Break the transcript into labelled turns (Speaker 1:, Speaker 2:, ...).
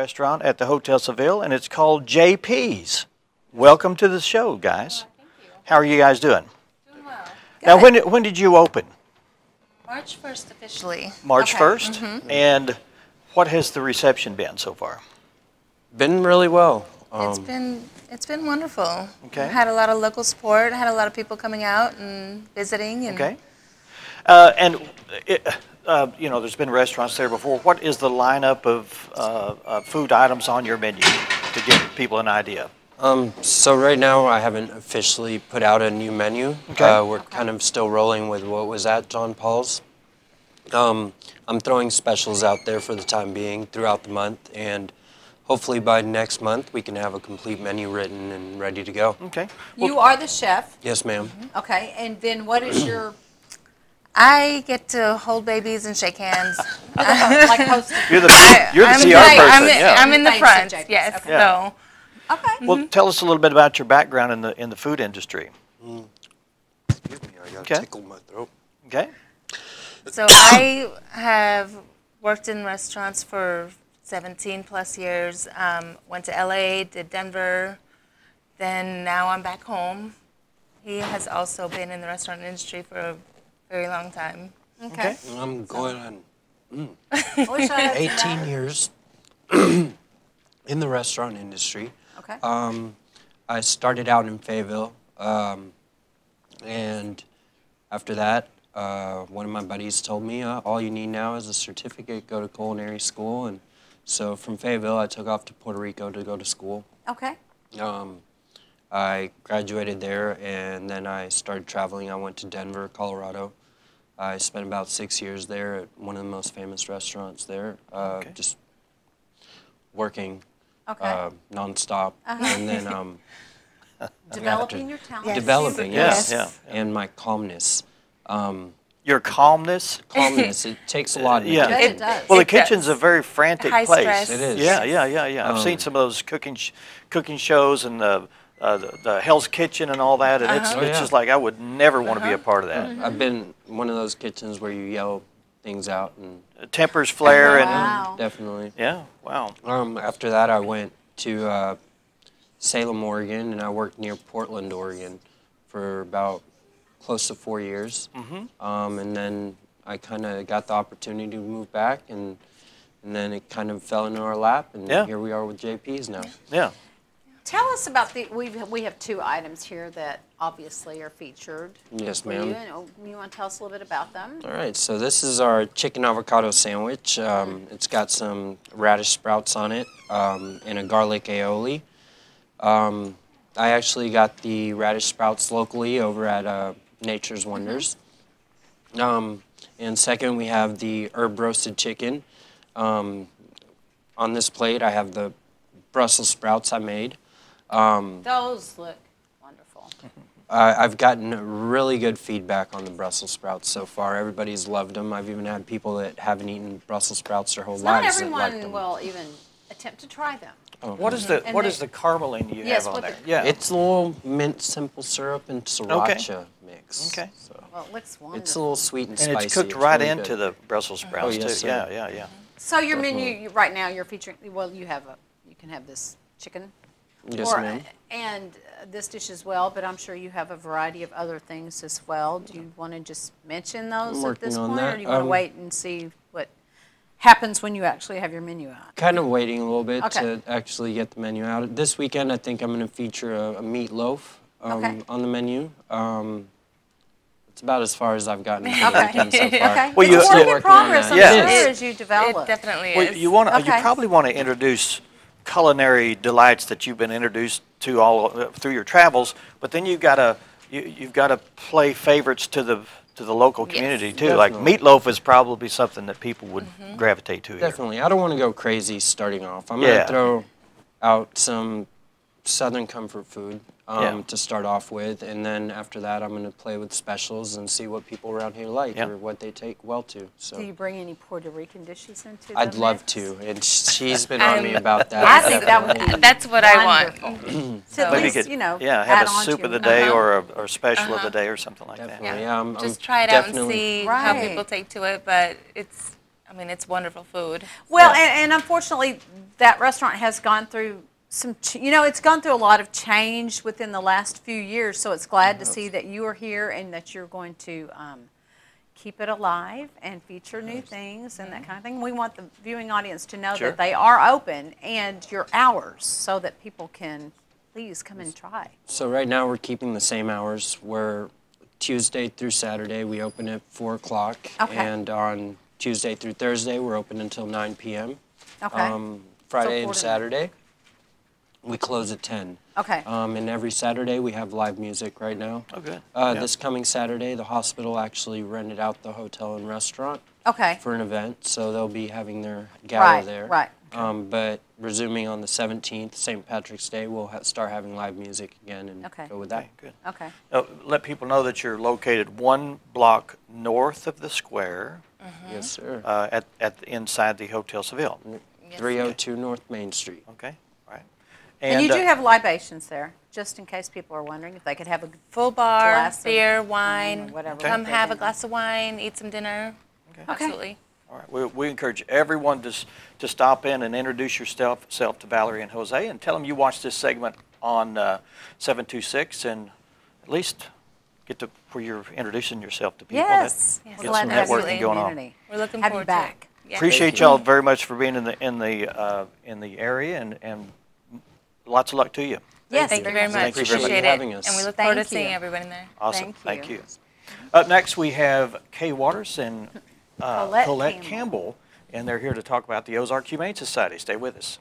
Speaker 1: restaurant at the Hotel Seville, and it's called JP's. Welcome to the show, guys.
Speaker 2: Thank you.
Speaker 1: How are you guys doing?
Speaker 2: Doing well.
Speaker 1: Now, when did you open?
Speaker 2: March 1st officially.
Speaker 1: March
Speaker 2: Okay.
Speaker 1: 1st? And what has the reception been so far?
Speaker 3: Been really well.
Speaker 2: It's been wonderful.
Speaker 1: Okay.
Speaker 2: Had a lot of local support. Had a lot of people coming out and visiting. And
Speaker 1: Okay. You know, there's been restaurants there before. What is the lineup of food items on your menu to give people an idea?
Speaker 3: So right now I haven't officially put out a new menu.
Speaker 1: Okay.
Speaker 3: We're kind of still rolling with what was at John Paul's. I'm throwing specials out there for the time being throughout the month, and hopefully by next month we can have a complete menu written and ready to go.
Speaker 1: Okay.
Speaker 4: You are the chef.
Speaker 3: Yes, ma'am.
Speaker 4: Okay, and then what is your
Speaker 2: I get to hold babies and shake hands.
Speaker 4: like hosting?
Speaker 1: You're the PR person. Yeah.
Speaker 2: I'm in the
Speaker 4: Thanks,
Speaker 2: front.
Speaker 4: JP's.
Speaker 2: Yes.
Speaker 4: Okay.
Speaker 1: Yeah.
Speaker 2: So.
Speaker 4: Okay.
Speaker 1: Well, tell us a little bit about your background in the food industry.
Speaker 3: Excuse me, I got
Speaker 1: Okay.
Speaker 3: tickle my throat.
Speaker 1: Okay.
Speaker 2: So I have worked in restaurants for 17 plus years. Went to LA, did Denver, then now I'm back home. He has also been in the restaurant industry for a very long time.
Speaker 4: Okay.
Speaker 3: I'm going on
Speaker 4: Wish I had
Speaker 3: 18 years in the restaurant industry.
Speaker 4: Okay.
Speaker 3: I started out in Fayetteville, and after that, one of my buddies told me, all you need now is a certificate, go to culinary school. And so from Fayetteville, I took off to Puerto Rico to go to school.
Speaker 4: Okay.
Speaker 3: I graduated there, and then I started traveling. I went to Denver, Colorado. I spent about 6 years there at one of the most famous restaurants there, just working nonstop. And then
Speaker 4: Developing your talent.
Speaker 3: developing,
Speaker 1: Yes.
Speaker 3: yes, and my calmness.
Speaker 1: Your calmness?
Speaker 3: Calmness, it takes a lot.
Speaker 1: Yeah.
Speaker 4: It does.
Speaker 1: Well, the
Speaker 2: It does.
Speaker 1: kitchen's a very frantic
Speaker 2: High
Speaker 1: place.
Speaker 2: stress.
Speaker 3: It is.
Speaker 1: Yeah. I've seen some of those cooking shows and the Hell's Kitchen and all that, and it's just like I would never want to be a part of that.
Speaker 3: I've been one of those kitchens where you yell things out, and
Speaker 1: Tempers flare and
Speaker 4: Wow.
Speaker 3: definitely.
Speaker 1: yeah, wow.
Speaker 3: After that, I went to Salem, Oregon, and I worked near Portland, Oregon, for about close to 4 years. And then I kind of got the opportunity to move back, and then it kind of fell into our lap, and
Speaker 1: Yeah.
Speaker 3: here we are with JP's now.
Speaker 1: Yeah.
Speaker 4: Tell us about we have two items here that obviously are featured.
Speaker 3: Yes,
Speaker 4: for you.
Speaker 3: ma'am.
Speaker 4: And you want to tell us a little bit about them?
Speaker 3: All right, so this is our chicken avocado sandwich. It's got some radish sprouts on it and a garlic aioli. I actually got the radish sprouts locally over at Nature's Wonders. And second, we have the herb roasted chicken. On this plate, I have the Brussels sprouts I made.
Speaker 4: Those look wonderful.
Speaker 3: I've gotten really good feedback on the Brussels sprouts so far. Everybody's loved them. I've even had people that haven't eaten Brussels sprouts their whole
Speaker 4: Not
Speaker 3: lives that like
Speaker 4: everyone
Speaker 3: them.
Speaker 4: will even attempt to try them.
Speaker 1: What is the
Speaker 4: And
Speaker 1: what
Speaker 4: they-
Speaker 1: is the carmeline you
Speaker 4: Yes,
Speaker 1: have on
Speaker 4: what
Speaker 1: there?
Speaker 4: the-
Speaker 1: Yeah.
Speaker 3: It's a little mint simple syrup and sriracha mix.
Speaker 1: Okay.
Speaker 3: So
Speaker 4: Well, it looks wonderful.
Speaker 3: it's a little sweet and
Speaker 1: and
Speaker 3: spicy.
Speaker 1: it's cooked right
Speaker 3: really
Speaker 1: into
Speaker 3: good.
Speaker 1: the Brussels sprouts
Speaker 3: yes,
Speaker 1: too.
Speaker 3: sir.
Speaker 1: Yeah.
Speaker 4: So your menu right now, you're featuring. Well, you can have this chicken.
Speaker 3: Yes, ma'am.
Speaker 4: And this dish as well, but I'm sure you have a variety of other things as well. Do you want to just mention those at this
Speaker 3: working on
Speaker 4: point, or
Speaker 3: that.
Speaker 4: do you want to wait and see what happens when you actually have your menu out?
Speaker 3: Kind of waiting a little bit
Speaker 4: Okay.
Speaker 3: to actually get the menu out. This weekend, I think I'm going to feature a meatloaf
Speaker 4: Okay.
Speaker 3: on the menu. It's about as far as I've gotten for the
Speaker 4: Okay.
Speaker 3: weekend so far.
Speaker 4: Okay.
Speaker 1: Well,
Speaker 4: It's
Speaker 1: you-
Speaker 4: a work
Speaker 3: Still
Speaker 4: in
Speaker 3: working on
Speaker 4: progress,
Speaker 3: that.
Speaker 4: I'm
Speaker 1: Yes.
Speaker 4: sure, as you develop.
Speaker 2: It definitely
Speaker 1: Well,
Speaker 2: is.
Speaker 1: you want you
Speaker 4: Okay.
Speaker 1: probably want to introduce culinary delights that you've been introduced to all through your travels, but then you've got to play favorites to the local
Speaker 2: Yes.
Speaker 1: community too. Like
Speaker 3: Definitely.
Speaker 1: meatloaf is probably something that people would gravitate to here.
Speaker 3: Definitely. I don't want to go crazy starting off. I'm going
Speaker 1: Yeah.
Speaker 3: to throw out some Southern comfort food
Speaker 1: Yeah.
Speaker 3: to start off with, and then after that, I'm going to play with specials and see what people around here like
Speaker 1: Yeah.
Speaker 3: or what they take well to. So
Speaker 4: Do you bring any Puerto Rican dishes into
Speaker 3: I'd
Speaker 4: the
Speaker 3: love
Speaker 4: mix?
Speaker 3: to, and she's been on me about that.
Speaker 4: I think that would
Speaker 3: definitely.
Speaker 4: be
Speaker 2: That's what I want.
Speaker 4: wonderful. To at
Speaker 1: Maybe
Speaker 4: least,
Speaker 1: you could,
Speaker 4: you know,
Speaker 1: yeah,
Speaker 4: add
Speaker 1: have a
Speaker 4: on
Speaker 1: soup
Speaker 4: to
Speaker 1: of the
Speaker 4: your-
Speaker 1: day or a special of the day or something like that.
Speaker 3: Definitely, yeah. I'm
Speaker 2: Just try it out and
Speaker 3: definitely-
Speaker 2: see how
Speaker 4: Right.
Speaker 2: people take to it, but it's I mean, it's wonderful food.
Speaker 4: Well,
Speaker 1: Yeah.
Speaker 4: and unfortunately, that restaurant has gone through it's gone through a lot of change within the last few years. So it's glad to see that you are here and that you're going to keep it alive and feature new things and that kind of thing. We want the viewing audience to know
Speaker 1: Sure.
Speaker 4: that they are open and your hours so that people can please come and try.
Speaker 3: So right now we're keeping the same hours. We're Tuesday through Saturday, we open at 4 o'clock.
Speaker 4: Okay.
Speaker 3: And on Tuesday through Thursday, we're open until 9 p.m.
Speaker 4: Okay.
Speaker 3: Friday
Speaker 4: 4
Speaker 3: and
Speaker 4: to 9.
Speaker 3: Saturday, we close at 10.
Speaker 4: Okay.
Speaker 3: And every Saturday, we have live music right now.
Speaker 1: Oh, good. Yeah.
Speaker 3: This coming Saturday, the hospital actually rented out the hotel and restaurant
Speaker 4: Okay.
Speaker 3: for an event, so they'll be having their gala
Speaker 4: Right,
Speaker 3: there.
Speaker 4: right.
Speaker 3: But resuming on the 17th, St. Patrick's Day, we'll start having live music again and
Speaker 4: Okay.
Speaker 3: go with that.
Speaker 1: Okay, good.
Speaker 4: Okay.
Speaker 1: Let people know that you're located 1 block north of the square,
Speaker 3: Yes, sir.
Speaker 1: inside the Hotel Seville.
Speaker 3: 302 North Main Street.
Speaker 1: Okay, all right.
Speaker 4: And you do have libations there, just in case people are wondering if they could have a
Speaker 2: Full bar,
Speaker 4: glass of
Speaker 2: beer,
Speaker 4: wine
Speaker 2: wine.
Speaker 4: or whatever.
Speaker 2: Come
Speaker 4: with
Speaker 2: have
Speaker 4: their
Speaker 2: a glass of wine, eat some dinner.
Speaker 1: Okay.
Speaker 2: Absolutely.
Speaker 1: All right. We encourage everyone to stop in and introduce yourself to Valerie and Jose, and tell them you watched this segment on 726, and at least get to where you're introducing yourself to people.
Speaker 4: Yes.
Speaker 2: Yes.
Speaker 4: We're
Speaker 1: Get
Speaker 4: glad
Speaker 1: some
Speaker 4: to have you in
Speaker 1: networking
Speaker 4: the
Speaker 1: going on.
Speaker 4: community.
Speaker 2: We're looking
Speaker 4: Have you
Speaker 2: forward
Speaker 4: back.
Speaker 2: to it. Yeah.
Speaker 1: Appreciate y'all very much for being in the area, and lots of luck to you.
Speaker 4: Yes.
Speaker 2: Thank you very much.
Speaker 3: Thank you for
Speaker 2: Appreciate
Speaker 3: having
Speaker 2: it.
Speaker 3: us.
Speaker 2: And we look forward to
Speaker 4: Thank you.
Speaker 2: seeing everybody in there.
Speaker 1: Awesome.
Speaker 4: Thank
Speaker 1: Thank
Speaker 4: you.
Speaker 1: you. Up next, we have Kay Waters and
Speaker 4: Colette
Speaker 1: Colette
Speaker 4: Campbell.
Speaker 1: Campbell, and they're here to talk about the Ozark Humane Society. Stay with us.